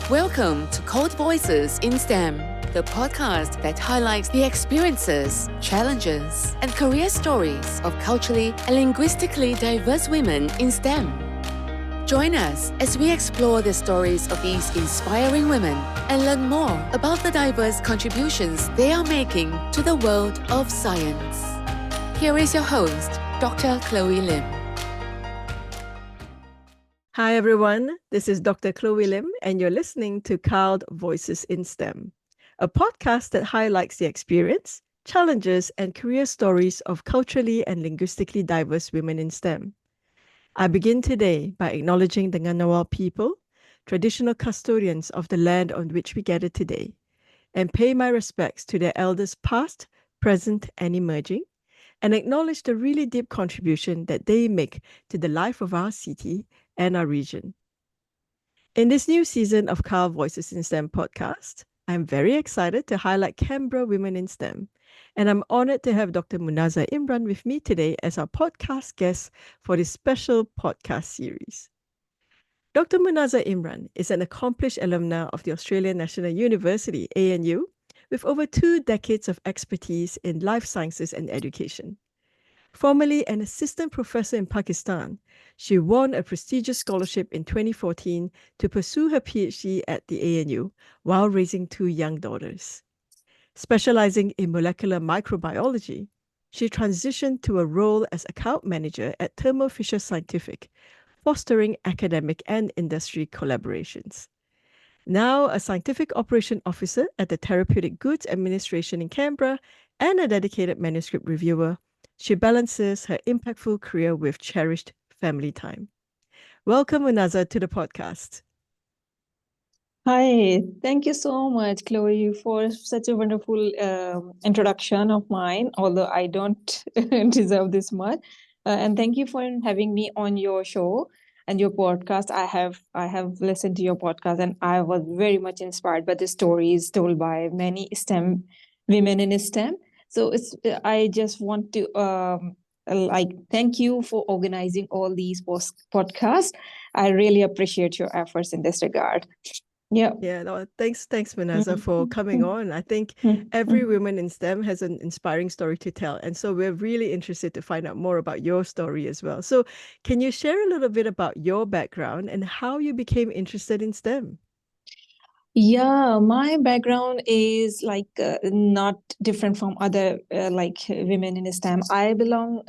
Welcome to Code Voices in STEM, the podcast that highlights the experiences, challenges, and career stories of culturally and linguistically diverse women in STEM. Join us as we explore the stories of these inspiring women and learn more about the diverse contributions they are making to the world of science. Here is your host, Dr. Chloe Lim. Hi everyone, this is Dr. Chloe Lim and you're listening to Code Voices in STEM, a podcast that highlights the experience, challenges, and career stories of culturally and linguistically diverse women in STEM. I begin today by acknowledging the Ngunnawal people, traditional custodians of the land on which we gather today, and pay my respects to their elders past, present, and emerging, and acknowledge the really deep contribution that they make to the life of our city and our region. In this new season of Code Voices in STEM podcast, I'm very excited to highlight Canberra women in STEM, and I'm honored to have Dr. Munazza Imran with me today as our podcast guest for this special podcast series. Dr. Munazza Imran is an accomplished alumna of the Australian National University, ANU, with over 2 decades of expertise in life sciences and education. Formerly an assistant professor in Pakistan, she won a prestigious scholarship in 2014 to pursue her PhD at the ANU while raising 2 young daughters. Specializing in molecular microbiology, she transitioned to a role as account manager at Thermo Fisher Scientific, fostering academic and industry collaborations. Now a scientific operation officer at the Therapeutic Goods Administration in Canberra and a dedicated manuscript reviewer, she balances her impactful career with cherished family time. Welcome, Munazza, to the podcast. Hi, thank you so much, Chloe, for such a wonderful introduction of mine, although I don't deserve this much. And thank you for having me on your show and your podcast. I have listened to your podcast and I was very much inspired by the stories told by many STEM women in STEM. So I just want to thank you for organizing all these podcasts. I really appreciate your efforts in this regard. Yeah. No, thanks, Munazza, for coming on. I think every woman in STEM has an inspiring story to tell. And so we're really interested to find out more about your story as well. So can you share a little bit about your background and how you became interested in STEM? Yeah, my background is not different from other women in STEM. I belong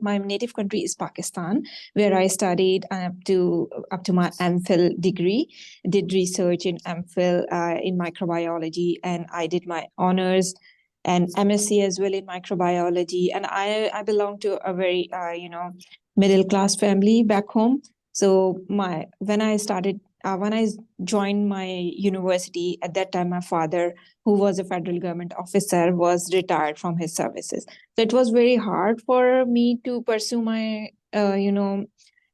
my native country is Pakistan, where I studied up to my MPhil degree, did research in MPhil in microbiology, and I did my honors and MSc as well in microbiology. And I belong to a very middle class family back home. So when I joined my university, at that time, my father, who was a federal government officer, was retired from his services. So it was very hard for me to pursue my,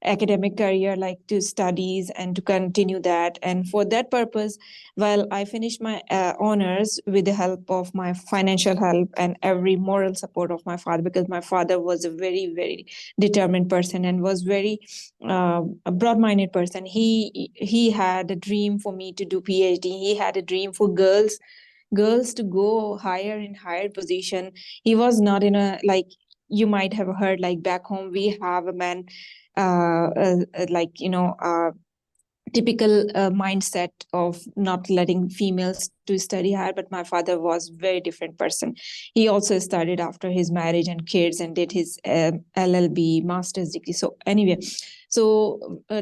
academic career, like to studies and to continue that. And for that purpose, while I finished my honors with the help of my financial help and every moral support of my father, because my father was a very, very determined person and was very a broad-minded person. He had a dream for me to do PhD. He had a dream for girls to go higher in higher position. He was not in a, like you might have heard, like back home we have a man typical mindset of not letting females to study higher, but my father was very different person. He also studied after his marriage and kids and did his LLB master's degree. So anyway,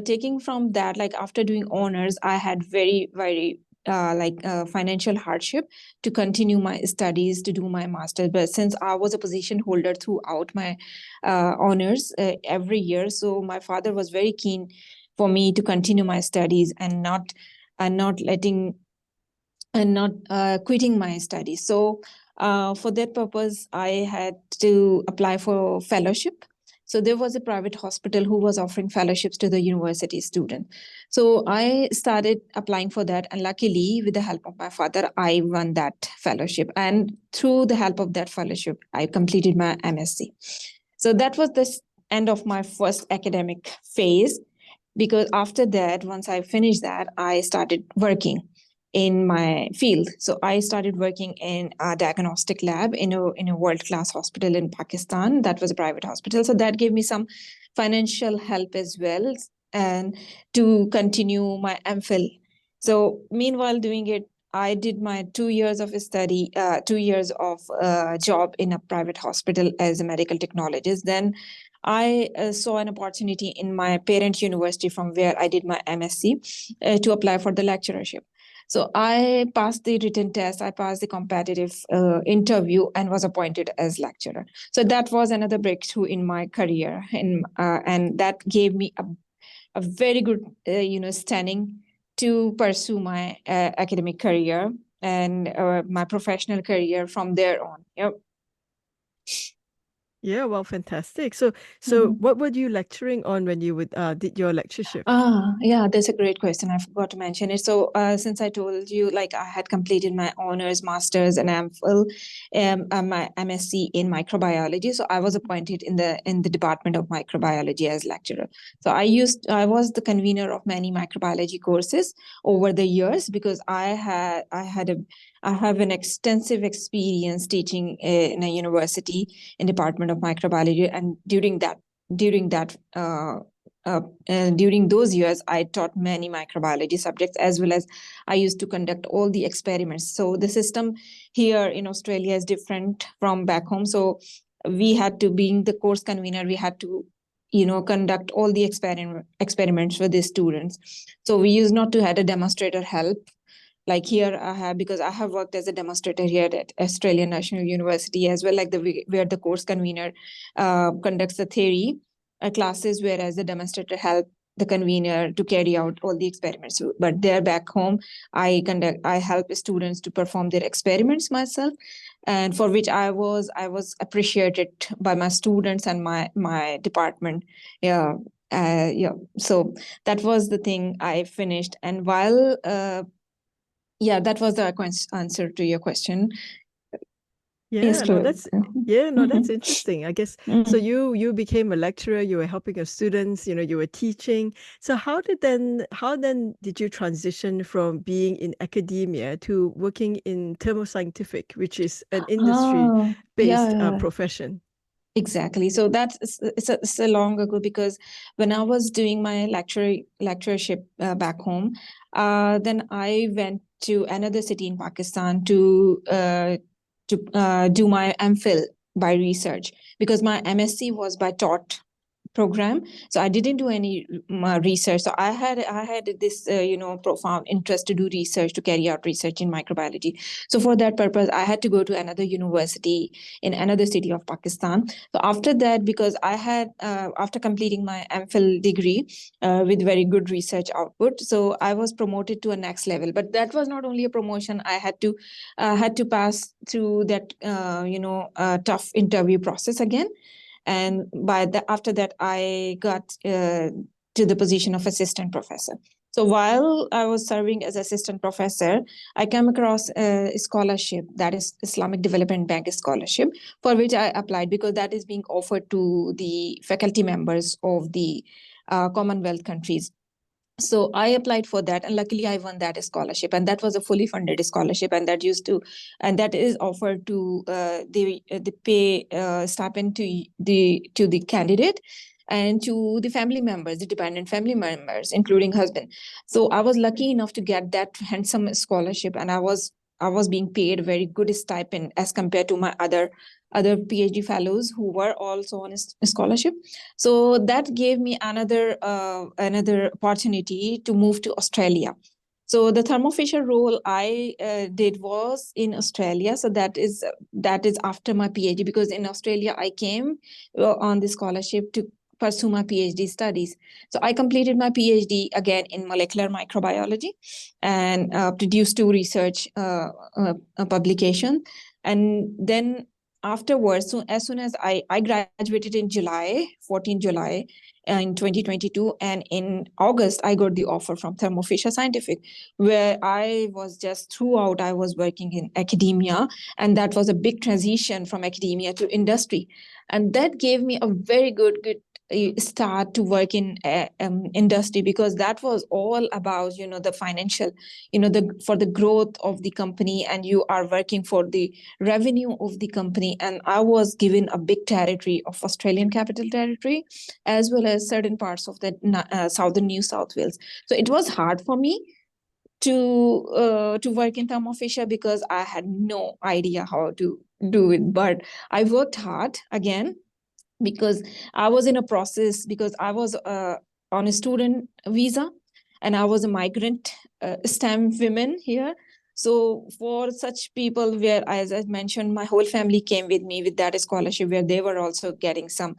taking from that, like after doing honors, I had very, very financial hardship to continue my studies, to do my master's. But since I was a position holder throughout my honors every year, so my father was very keen for me to continue my studies and not quitting my studies. So for that purpose, I had to apply for fellowship. So there was a private hospital who was offering fellowships to the university student. So I started applying for that. And luckily, with the help of my father, I won that fellowship. And through the help of that fellowship, I completed my MSc. So that was the end of my first academic phase. because after that, once I finished that, I started working in my field. So I started working in a diagnostic lab in a world-class hospital in Pakistan. That was a private hospital. So that gave me some financial help as well, and to continue my MPhil. So meanwhile doing it, I did my 2 years of study, 2 years of job in a private hospital as a medical technologist. Then I saw an opportunity in my parent university from where I did my MSc to apply for the lecturership. So I passed the written test, I passed the competitive interview, and was appointed as lecturer. So that was another breakthrough in my career, and that gave me a very good, standing to pursue my academic career and my professional career from there on. Yep. Yeah, well, fantastic. So what were you lecturing on when you did your lectureship? Yeah, that's a great question. I forgot to mention it. So, since I told you, like, I had completed my honors, masters, and MPhil, my MSc in microbiology. So I was appointed in the department of microbiology as lecturer. So I was the convener of many microbiology courses over the years, because I have an extensive experience teaching in a university in Department of Microbiology, and during those years, I taught many microbiology subjects, as well as I used to conduct all the experiments. So the system here in Australia is different from back home. So we had to, being the course convener, we had to conduct all the experiments for the students. So we used not to have a demonstrator help. Like here because I have worked as a demonstrator here at Australian National University as well, like where the course convener conducts the theory classes, whereas the demonstrator help the convener to carry out all the experiments. But there back home, I help students to perform their experiments myself, and for which I was appreciated by my students and my department. Yeah. So that was the thing I finished. And while that was the answer to your question. Yeah, no, that's Mhm. interesting. I guess so. Mhm. You became a lecturer. You were helping your students. You were teaching. So how then did you transition from being in academia to working in thermoscientific, which is an industry-based Yeah. profession? Exactly. So it's a long ago, because when I was doing my lectureship back home, then I went to another city in Pakistan to do my MPhil by research, because my MSc was by taught program. So I didn't do any research. So I had this profound interest to do research, to carry out research in microbiology. So for that purpose, I had to go to another university in another city of Pakistan. So after that, because I had after completing my MPhil degree with very good research output, so I was promoted to a next level. But that was not only a promotion. I had to pass through that tough interview process again. And after that, I got to the position of assistant professor. So while I was serving as assistant professor, I came across a scholarship, that is Islamic Development Bank scholarship, for which I applied, because that is being offered to the faculty members of the Commonwealth countries. So I applied for that, and luckily I won that scholarship, and that was a fully funded scholarship, and that is offered to the pay stipend to the candidate and to the family members, the dependent family members, including husband. So I was lucky enough to get that handsome scholarship, and I was being paid a very good stipend as compared to my other PhD fellows who were also on a scholarship. So that gave me another opportunity to move to Australia. So the Thermo Fisher role I did was in Australia. So that is after my PhD, because in Australia I came on the scholarship to pursue my PhD studies. So I completed my PhD again in molecular microbiology, and produced 2 research publications. And then afterwards, so as soon as I graduated in 14 July in 2022, and in August, I got the offer from Thermo Fisher Scientific, where I was working in academia, and that was a big transition from academia to industry. And that gave me a very good start to work in industry, because that was all about, the financial, for the growth of the company, and you are working for the revenue of the company. And I was given a big territory of Australian Capital Territory, as well as certain parts of the southern New South Wales. So it was hard for me to work in Thermo Fisher, because I had no idea how to do it. But I worked hard again, because I was in a process, because I was on a student visa, and I was a migrant STEM woman here. So for such people, where, as I mentioned, my whole family came with me with that scholarship, where they were also getting some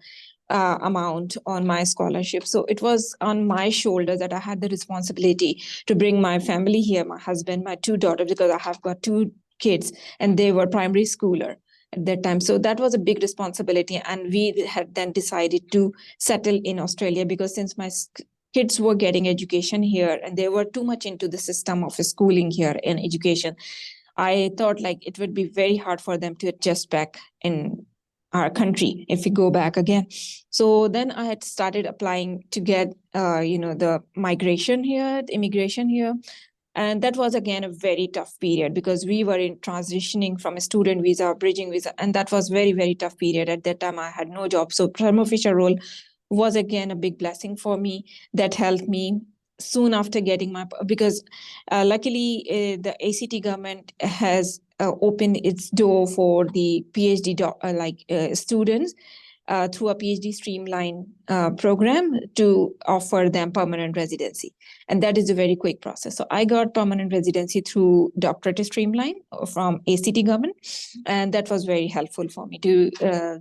amount on my scholarship. So it was on my shoulders that I had the responsibility to bring my family here, my husband, my two daughters, because I have got two kids, and they were primary schooler at that time. So that was a big responsibility. And we had then decided to settle in Australia, because since my kids were getting education here and they were too much into the system of schooling here and education, I thought like it would be very hard for them to adjust back in our country if we go back again. So then I had started applying to get, the migration here, the immigration here. And that was, again, a very tough period, because we were in transitioning from a student visa, bridging visa. And that was very, very tough period. At that time, I had no job. So Thermo Fisher role was, again, a big blessing for me. That helped me soon after getting my, because luckily the ACT government has opened its door for the PhD students through a PhD streamline program to offer them permanent residency. And that is a very quick process. So I got permanent residency through doctorate streamline from ACT government. And that was very helpful for me to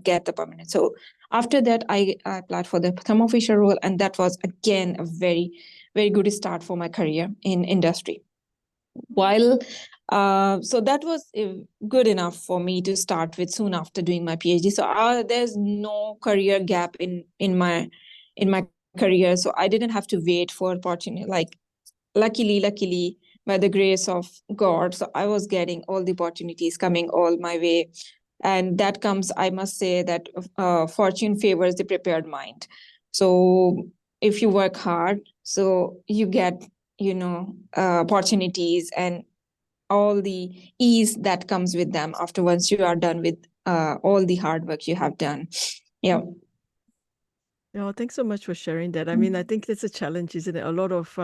get the permanent. So after that, I applied for the Thermo Fisher role. And that was, again, a very, very good start for my career in industry. So that was good enough for me to start with soon after doing my PhD. So there's no career gap in my career. So I didn't have to wait for opportunity. Like luckily, by the grace of God, so I was getting all the opportunities coming all my way. And that comes, I must say that fortune favors the prepared mind. So if you work hard, so you get, opportunities and all the ease that comes with them after once you are done with all the hard work you have done. Yeah. Oh, thanks so much for sharing that. I mean, I think it's a challenge, isn't it? A lot of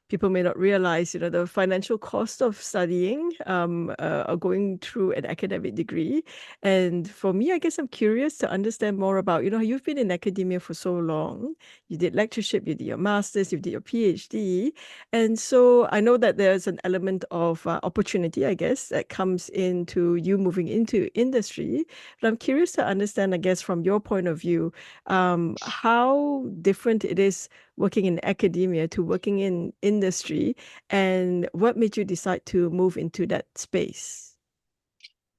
people may not realize, the financial cost of studying or going through an academic degree. And for me, I guess I'm curious to understand more about, you've been in academia for so long. You did lectureship, you did your master's, you did your PhD. And so I know that there's an element of opportunity, I guess, that comes into you moving into industry. But I'm curious to understand, I guess, from your point of view, how different it is working in academia to working in industry, and what made you decide to move into that space?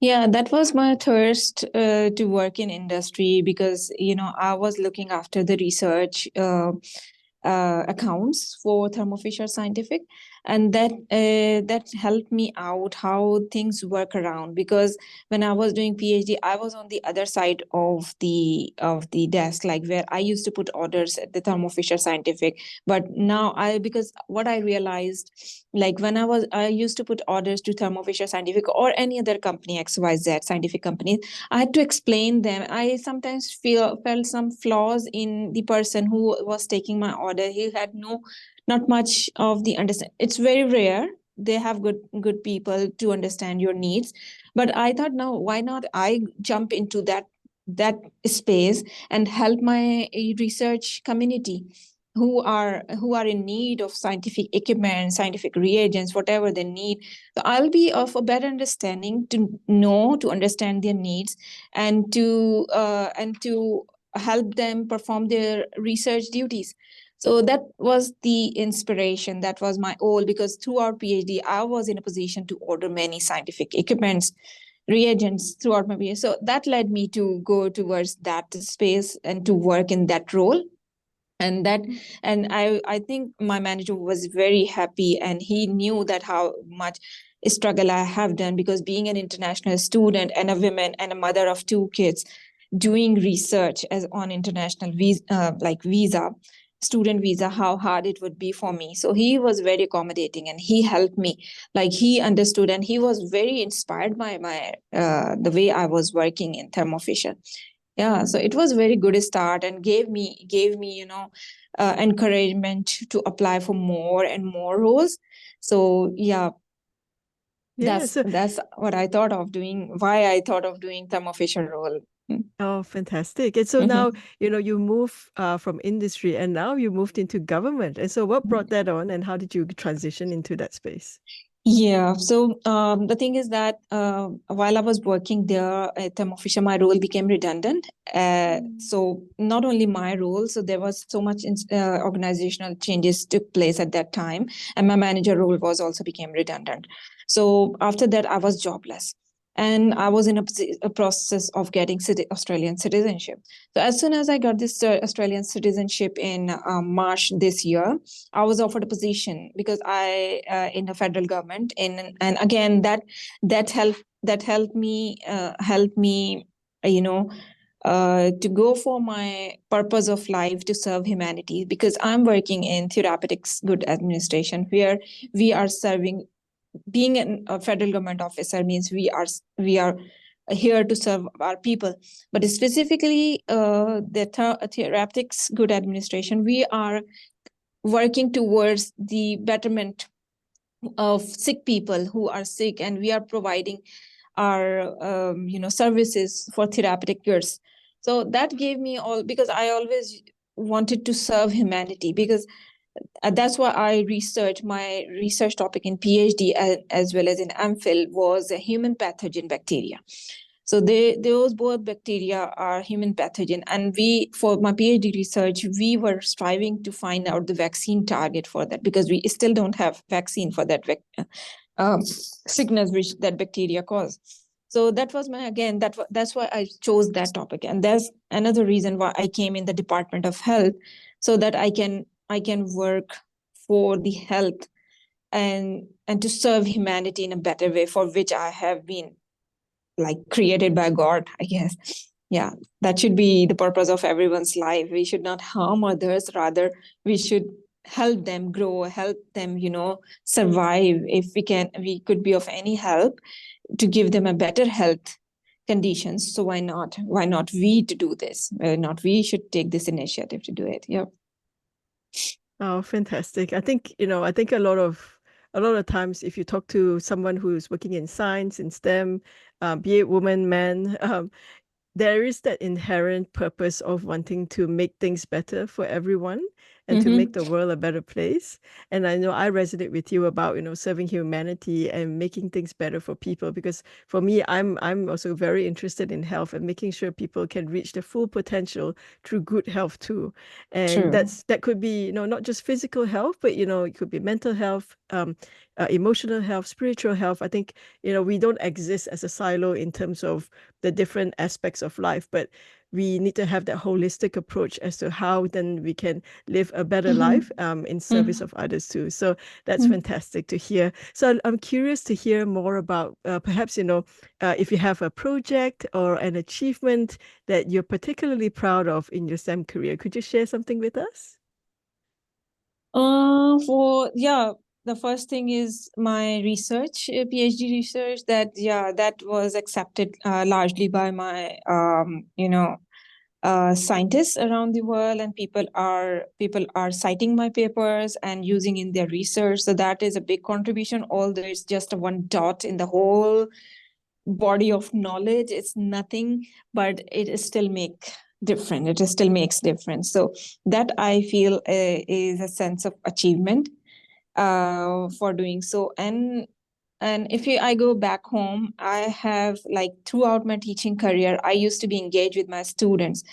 Yeah, that was my thirst to work in industry, because, I was looking after the research accounts for Thermo Fisher Scientific, and that helped me out how things work around. Because when I was doing PhD, I was on the other side of the desk, like where I used to put orders at the Thermo Fisher Scientific. But now because what I realized, like when I used to put orders to Thermo Fisher Scientific or any other company, XYZ scientific company, I had to explain them. I sometimes felt some flaws in the person who was taking my order. He had not much of the understand. It's very rare. They have good people to understand your needs. But I thought, now why not I jump into that space and help my research community who are in need of scientific equipment, scientific reagents, whatever they need. So I'll be of a better understanding to understand their needs, and to help them perform their research duties. So that was the inspiration. That was my goal, because throughout PhD, I was in a position to order many scientific equipments, reagents throughout my PhD. So that led me to go towards that space and to work in that role. And I think my manager was very happy, and he knew that how much struggle I have done, because being an international student and a woman and a mother of two kids, doing research as on international visa, student visa, how hard it would be for me. So he was very accommodating and he helped me. Like he understood and he was very inspired by my the way I was working in Thermo Fisher. Yeah, so it was very good start and gave me encouragement to apply for more and more roles. So yeah, Yeah. that's what I thought of doing, why I thought of doing Thermo Fisher role. Oh, fantastic. And so now, you move from industry and now you moved into government. And so what brought that on and how did you transition into that space? Yeah, so the thing is that while I was working there at Thermo Fisher, my role became redundant. So not only my role, so there was so much organizational changes took place at that time, and my manager role was also became redundant. So after that, I was jobless. And I was in a process of getting Australian citizenship. So as soon as I got this Australian citizenship in March this year, I was offered a position because I in the federal government, and again that helped me to go for my purpose of life to serve humanity, because I'm working in therapeutics good administration, where we are serving. Being a federal government officer means we are here to serve our people, but specifically the therapeutics good administration, we are working towards the betterment of sick people who are sick, and we are providing our services for therapeutic goods. So that gave me all, because I always wanted to serve humanity, because that's why I researched. My research topic in PhD as well as in MPhil was a human pathogen bacteria. So those both bacteria are human pathogen, and for my PhD research, we were striving to find out the vaccine target for that, because we still don't have vaccine for that sickness which that bacteria cause. So that was that's why I chose that topic, and there's another reason why I came in the Department of Health, so that I can work for the health and to serve humanity in a better way, for which I have been created by God, I guess. Yeah, that should be the purpose of everyone's life. We should not harm others, rather we should help them grow, help them survive. If we could be of any help to give them a better health conditions, so why not we to do this? Not we should take this initiative to do it. Yeah. Oh, fantastic. I think a lot of times if you talk to someone who's working in science, in STEM, be it woman, man, there is that inherent purpose of wanting to make things better for everyone and to make the world a better place. And I know I resonate with you about, serving humanity and making things better for people, because for me, I'm also very interested in health and making sure people can reach their full potential through good health too. And True. that could be, not just physical health, but, it could be mental health, emotional health, spiritual health. I think, we don't exist as a silo in terms of the different aspects of life, but we need to have that holistic approach as to how then we can live a better life in service of others too. So that's fantastic to hear. So I'm curious to hear more about perhaps, if you have a project or an achievement that you're particularly proud of in your STEM career. Could you share something with us? The first thing is my research, PhD research, that was accepted largely by my scientists around the world, and people are citing my papers and using in their research. So that is a big contribution. Although it's just a one dot in the whole body of knowledge, it's nothing, but it still makes difference. So that I feel is a sense of achievement for doing so. And if I go back home, I have throughout my teaching career, I used to be engaged with my students,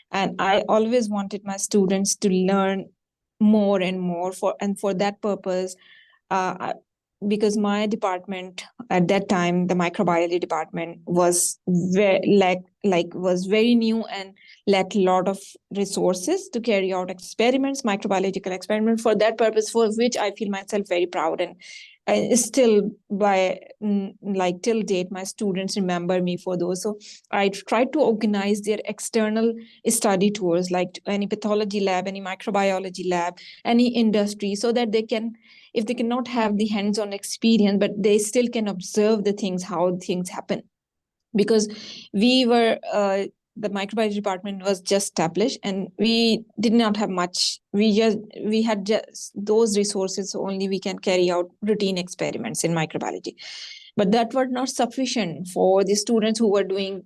and I always wanted my students to learn more and more. For that purpose, because my department at that time, the microbiology department, was was very new and lacked a lot of resources to carry out experiments, microbiological experiments. For that purpose, for which I feel myself very proud, and still till date, my students remember me for those. So I tried to organize their external study tours, like any pathology lab, any microbiology lab, any industry, so that they can, if they cannot have the hands-on experience, but they still can observe the things, how things happen. Because we were the microbiology department was just established, and we did not have much. We had just those resources, only we can carry out routine experiments in microbiology. But that was not sufficient for the students who were doing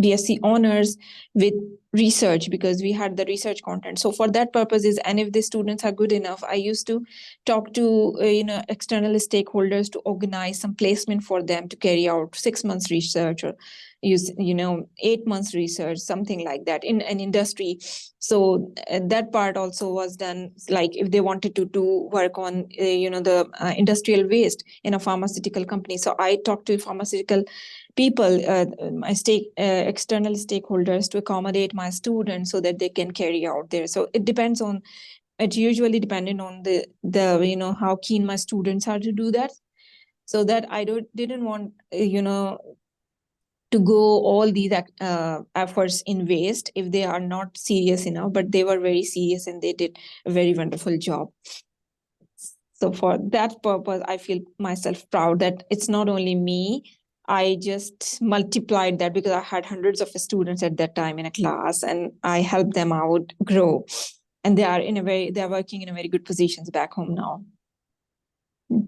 BSc honors with research, because we had the research content. So for that purposes, and if the students are good enough, I used to talk to external stakeholders to organize some placement for them to carry out 6 months research, or use 8 months research, something like that, in an industry. So that part also was done. Like if they wanted to do work on the industrial waste in a pharmaceutical company, so I talked to pharmaceutical people, my external stakeholders, to accommodate my students so that they can carry out there. So it usually depended on the how keen my students are to do that. So that I didn't want to go all these efforts in waste if they are not serious enough. But they were very serious, and they did a very wonderful job. So for that purpose, I feel myself proud that it's not only me. I just multiplied that, because I had hundreds of students at that time in a class, and I helped them out grow. And they are working in a very good positions back home now.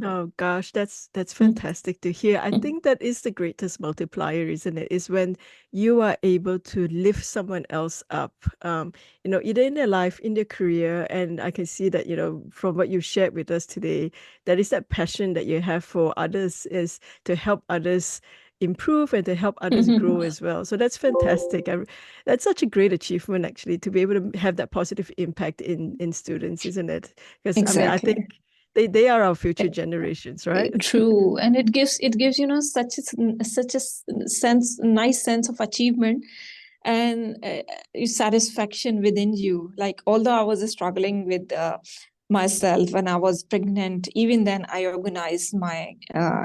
Oh gosh, that's fantastic to hear. I think that is the greatest multiplier, isn't it? Is when you are able to lift someone else up, either in their life, in their career. And I can see that, from what you shared with us today, that is that passion that you have for others, is to help others improve and to help others grow as well. So that's fantastic. That's such a great achievement, actually, to be able to have that positive impact in students, isn't it? Because Exactly. I think they are our future generations, right? True. And it gives such a nice sense of achievement and satisfaction within you. Like, although I was struggling with myself when I was pregnant, even then I organized my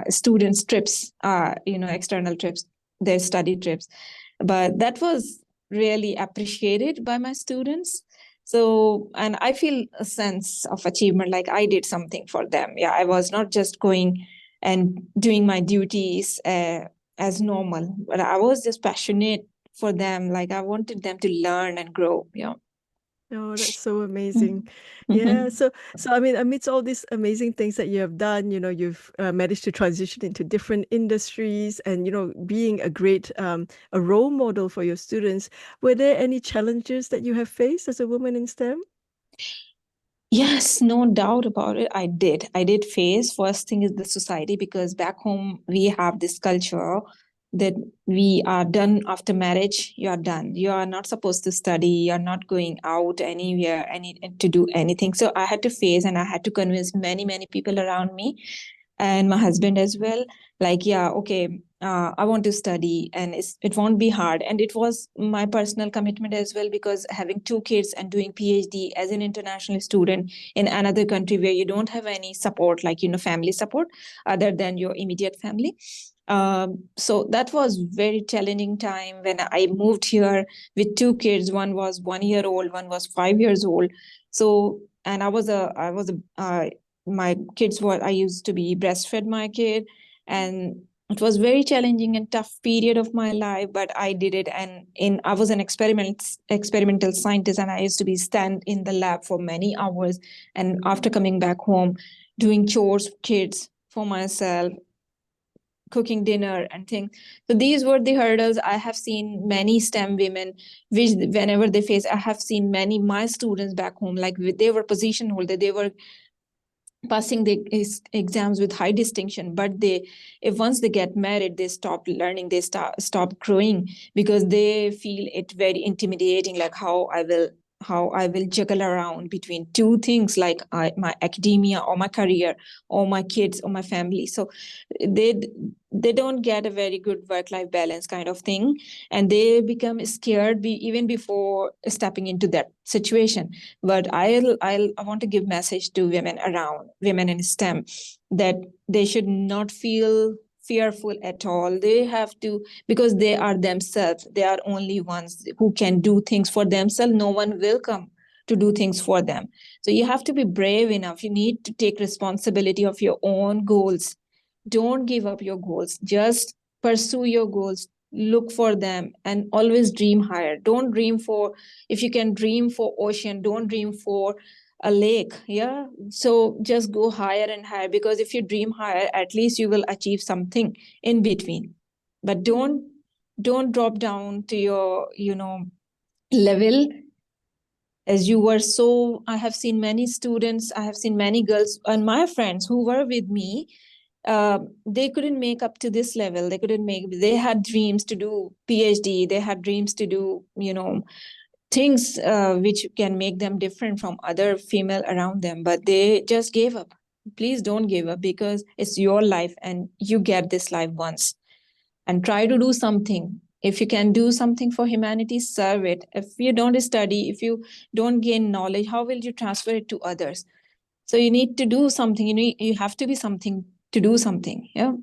students' trips, external trips, their study trips. But that was really appreciated by my students. So, and I feel a sense of achievement, like I did something for them. Yeah, I was not just going and doing my duties as normal, but I was just passionate for them. Like I wanted them to learn and grow. Yeah. Oh, that's so amazing. Yeah. So I mean, amidst all these amazing things that you have done, you've managed to transition into different industries and, being a great a role model for your students. Were there any challenges that you have faced as a woman in STEM? Yes, no doubt about it. I did face. First thing is the society, because back home we have this culture that we are done after marriage. You are done. You are not supposed to study. You are not going out anywhere, to do anything. So I had to face, and I had to convince many people around me, and my husband as well. Like, yeah, okay, I want to study, and it won't be hard. And it was my personal commitment as well, because having 2 kids and doing PhD as an international student in another country where you don't have any support, like, family support other than your immediate family. So that was very challenging time when I moved here with 2 kids. One was 1 year old, one was 5 years old. So, and my kids were, I used to be breastfed my kid, and it was very challenging and tough period of my life, but I did it. And I was an experimental scientist, and I used to be stand in the lab for many hours. And after coming back home, doing chores, kids, for myself, cooking dinner and things. So these were the hurdles. I have seen many STEM women, which whenever they face, I have seen my students back home, like they were position holder, they were passing the exams with high distinction, but if once they get married, they stop learning, they stop growing, because they feel it very intimidating, like how I will how I will juggle around between two things, like my academia or my career or my kids or my family. So they don't get a very good work-life balance kind of thing, and they become scared even before stepping into that situation. But I want to give message to women in STEM, that they should not feel fearful at all. They have to, because they are themselves, they are only ones who can do things for themselves. No one will come to do things for them. So you have to be brave enough. You need to take responsibility of your own goals. Don't give up your goals. Just pursue your goals, look for them, and always dream higher. Don't dream for, if you can dream for ocean, don't dream for a lake. Yeah, so just go higher and higher, because if you dream higher, at least you will achieve something in between. But don't drop down to your level as you were. So I have seen many students, I have seen many girls and my friends who were with me, they couldn't make up to this level. They had dreams to do PhD, they had dreams to do things which can make them different from other female around them, but they just gave up. Please don't give up, because it's your life and you get this life once. And try to do something. If you can do something for humanity, serve it. If you don't study, if you don't gain knowledge, how will you transfer it to others? So you need to do something. You have to be something to do something. Yeah.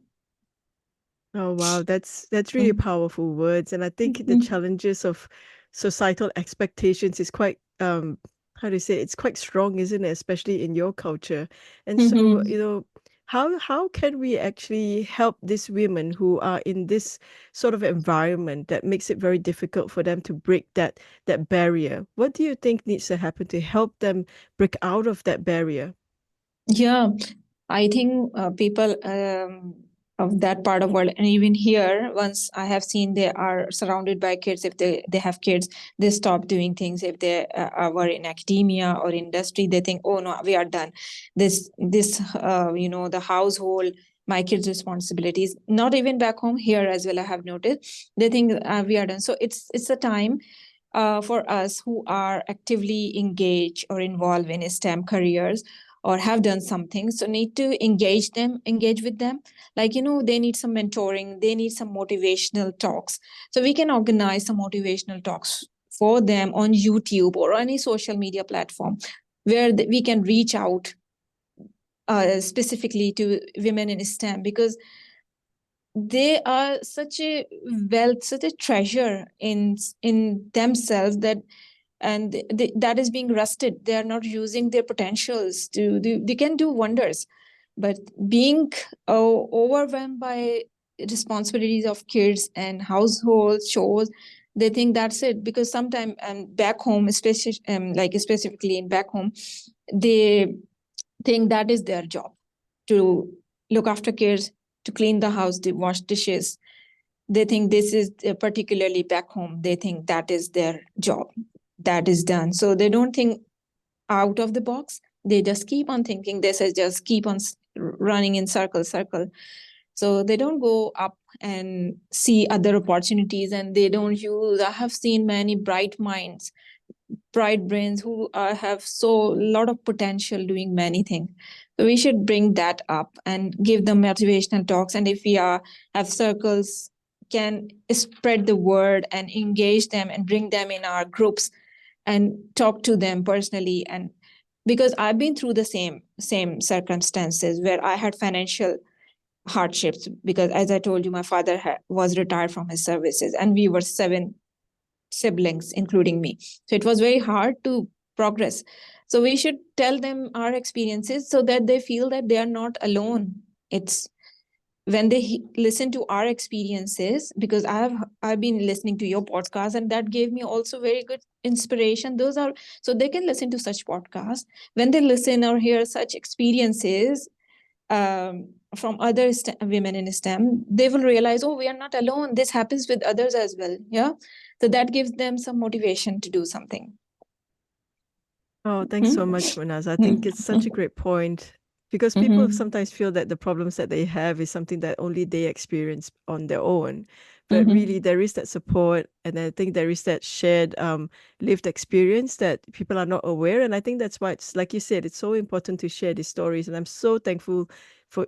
Oh wow, that's really powerful words. And I think the challenges of societal expectations is quite how do you say, it's quite strong, isn't it? Especially in your culture. And so, how can we actually help these women who are in this sort of environment that makes it very difficult for them to break that barrier? What do you think needs to happen to help them break out of that barrier? Yeah, I think people of that part of world, and even here, once I have seen they are surrounded by kids, if they have kids, they stop doing things. If they were in academia or industry, they think, oh no, we are done. This the household, my kids' responsibilities. Not even back home, here as well, I have noticed, they think we are done. So it's a time for us who are actively engaged or involved in STEM careers or have done something, so need to engage with them. Like, they need some mentoring, they need some motivational talks. So we can organize some motivational talks for them on YouTube or any social media platform, where we can reach out specifically to women in STEM, because they are such a wealth, such a treasure in themselves, that that is being rusted. They are not using their potentials to do. They can do wonders, but being overwhelmed by responsibilities of kids and household chores, they think that's it. Because sometimes, and back home, especially specifically in back home, they think that is their job, to look after kids, to clean the house, to wash dishes. They think this is particularly back home, they think that is their job, that is done. So they don't think out of the box. They just keep on thinking this is just keep on running in circle. So they don't go up and see other opportunities, and they don't use. I have seen many bright minds, bright brains who have so lot of potential doing many things. So we should bring that up and give them motivational talks. And if we have circles, can spread the word and engage them and bring them in our groups and talk to them personally. And because I've been through the same circumstances where I had financial hardships, because as I told you, my father was retired from his services, and we were 7 siblings, including me. So it was very hard to progress. So we should tell them our experiences so that they feel that they are not alone. It's when they listen to our experiences, because I've been listening to your podcast, and that gave me also very good inspiration. Those are, so they can listen to such podcasts. When they listen or hear such experiences from other women in STEM, they will realize, oh, we are not alone. This happens with others as well. Yeah. So that gives them some motivation to do something. Oh, thanks so much, Munazza. I think it's such a great point. Because people sometimes feel that the problems that they have is something that only they experience on their own. But really, there is that support, and I think there is that shared lived experience that people are not aware. And I think that's why it's like you said, it's so important to share these stories. And I'm so thankful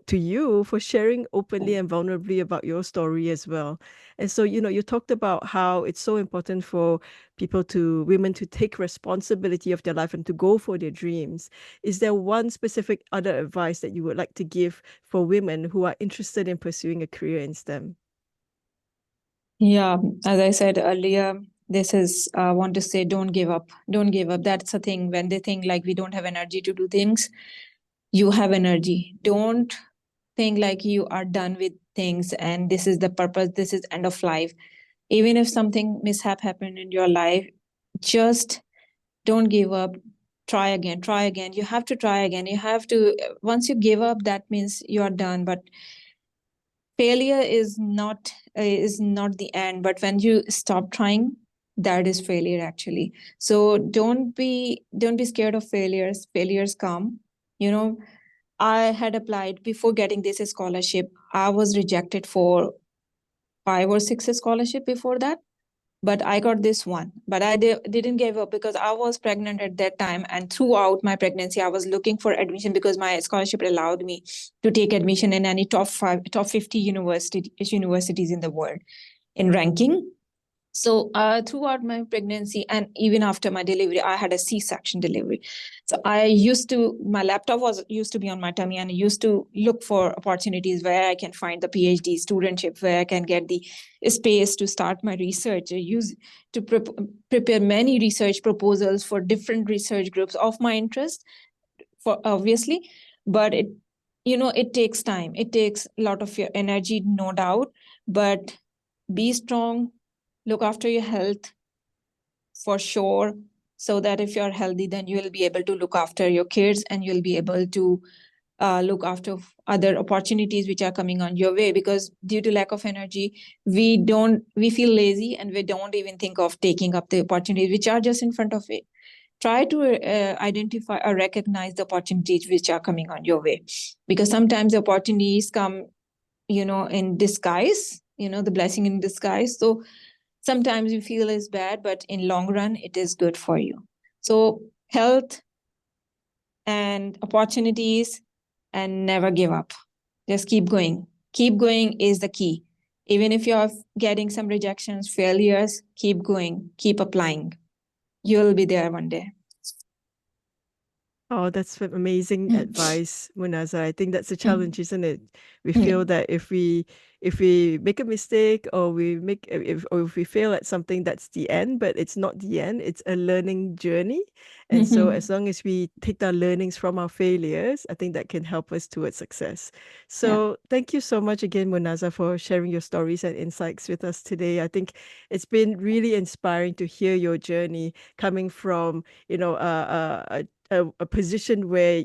to you for sharing openly and vulnerably about your story as well. And so, you talked about how it's so important for women to take responsibility of their life and to go for their dreams. Is there one specific other advice that you would like to give for women who are interested in pursuing a career in STEM? Yeah, as I said earlier, this is I want to say, don't give up. Don't give up. That's the thing. When they think like we don't have energy to do things, you have energy. Don't think like you are done with things and this is the purpose, this is end of life. Even if something mishap happened in your life, just don't give up. Try again, try again. You have to try again. You have to, once you give up, that means you're done. But failure is not the end, but when you stop trying, that is failure actually. So don't be scared of failures. Failures come. I had applied before getting this scholarship. I was rejected for 5 or 6 scholarship before that, but I got this one. But I didn't give up because I was pregnant at that time, and throughout my pregnancy, I was looking for admission because my scholarship allowed me to take admission in any top 50 universities in the world in ranking. So throughout my pregnancy and even after my delivery, I had a C-section delivery. So my laptop used to be on my tummy, and I used to look for opportunities where I can find the PhD studentship, where I can get the space to start my research. I used to prepare many research proposals for different research groups of my interest, for obviously, but it takes time. It takes a lot of your energy, no doubt, but be strong. Look after your health for sure, so that if you're healthy, then you will be able to look after your kids, and you'll be able to look after other opportunities which are coming on your way. Because due to lack of energy, we feel lazy, and we don't even think of taking up the opportunities which are just in front of it. Try to identify or recognize the opportunities which are coming on your way, because sometimes the opportunities come in disguise, the blessing in disguise. So sometimes you feel is bad, but in long run, it is good for you. So health and opportunities, and never give up. Just keep going. Keep going is the key. Even if you're getting some rejections, failures, keep going, keep applying. You'll be there one day. Oh, that's amazing advice, Munazza. I think that's a challenge, isn't it? We feel that if we make a mistake, or if we fail at something, that's the end, but it's not the end. It's a learning journey. And so as long as we take our learnings from our failures, I think that can help us towards success. So thank you so much again, Munazza, for sharing your stories and insights with us today. I think it's been really inspiring to hear your journey coming from, a position where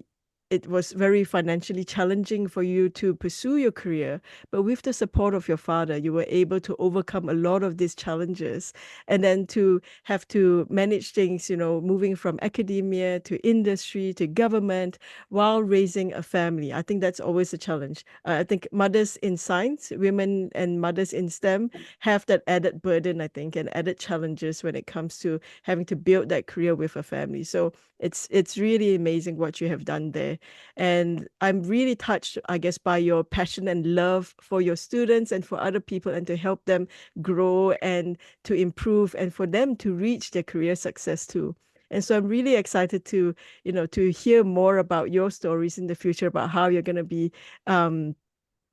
it was very financially challenging for you to pursue your career, but with the support of your father, you were able to overcome a lot of these challenges, and then to have to manage things, moving from academia to industry to government while raising a family. I think that's always a challenge. I think mothers in science, women and mothers in STEM have that added burden, I think, and added challenges when it comes to having to build that career with a family. So it's really amazing what you have done there. And I'm really touched, I guess, by your passion and love for your students and for other people, and to help them grow and to improve, and for them to reach their career success too. And so I'm really excited to hear more about your stories in the future, about how you're going to be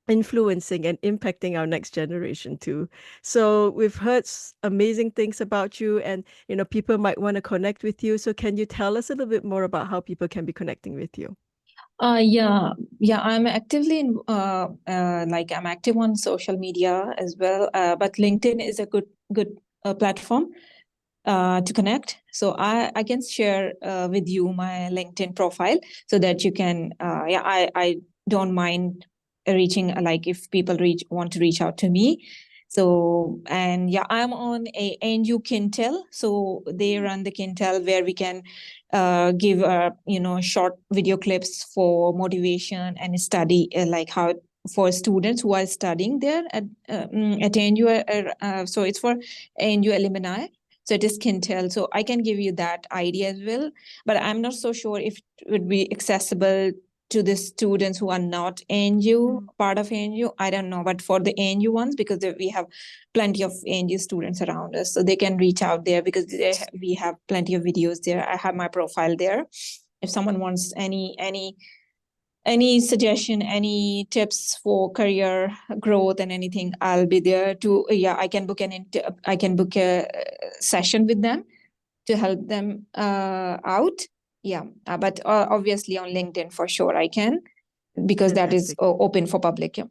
influencing and impacting our next generation too. So we've heard amazing things about you, and people might want to connect with you. So can you tell us a little bit more about how people can be connecting with you? Yeah. I'm actively I'm active on social media as well. But LinkedIn is a good platform to connect. So I can share with you my LinkedIn profile, so that you can. I don't mind reaching, like if people want to reach out to me. So, and yeah, I'm on a NU Quintel. So they run the Quintel where we can give short video clips for motivation and study, like how for students who are studying there at NU. So it's for NU alumni. So it is Quintel. So I can give you that idea as well, but I'm not so sure if it would be accessible to the students who are not NU, part of NU. I don't know, but for the NU ones, because we have plenty of NU students around us, so they can reach out there because we have plenty of videos there. I have my profile there. If someone wants any suggestion, any tips for career growth and anything, I'll be there to. Yeah, I can book a session with them to help them out. Yeah, but obviously on LinkedIn for sure I can, because that is open for public. Yeah.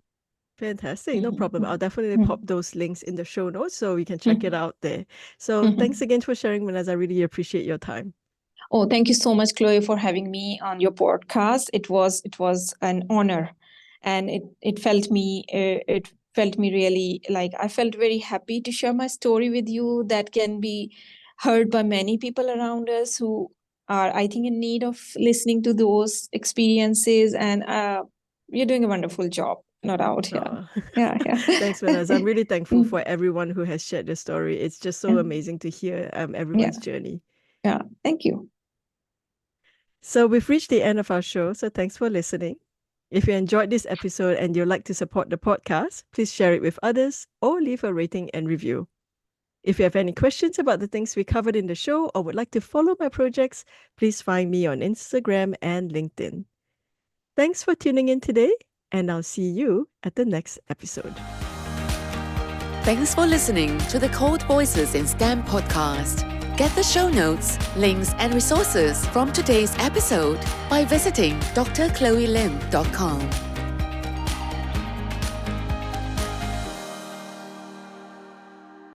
Fantastic. No problem. I'll definitely pop those links in the show notes so you can check it out there. So thanks again for sharing, Munazza. I really appreciate your time. Oh, thank you so much, Chloe, for having me on your podcast. It was an honor, and it felt me really, like, I felt very happy to share my story with you that can be heard by many people around us who are, I think, in need of listening to those experiences. And you're doing a wonderful job, no doubt. Yeah. Thanks, Munazza. I'm really thankful for everyone who has shared their story. It's just so amazing to hear everyone's journey. Yeah, thank you. So we've reached the end of our show, so thanks for listening. If you enjoyed this episode and you'd like to support the podcast, please share it with others or leave a rating and review. If you have any questions about the things we covered in the show or would like to follow my projects, please find me on Instagram and LinkedIn. Thanks for tuning in today, and I'll see you at the next episode. Thanks for listening to the Code Voices in STEM podcast. Get the show notes, links, and resources from today's episode by visiting drchloelim.com.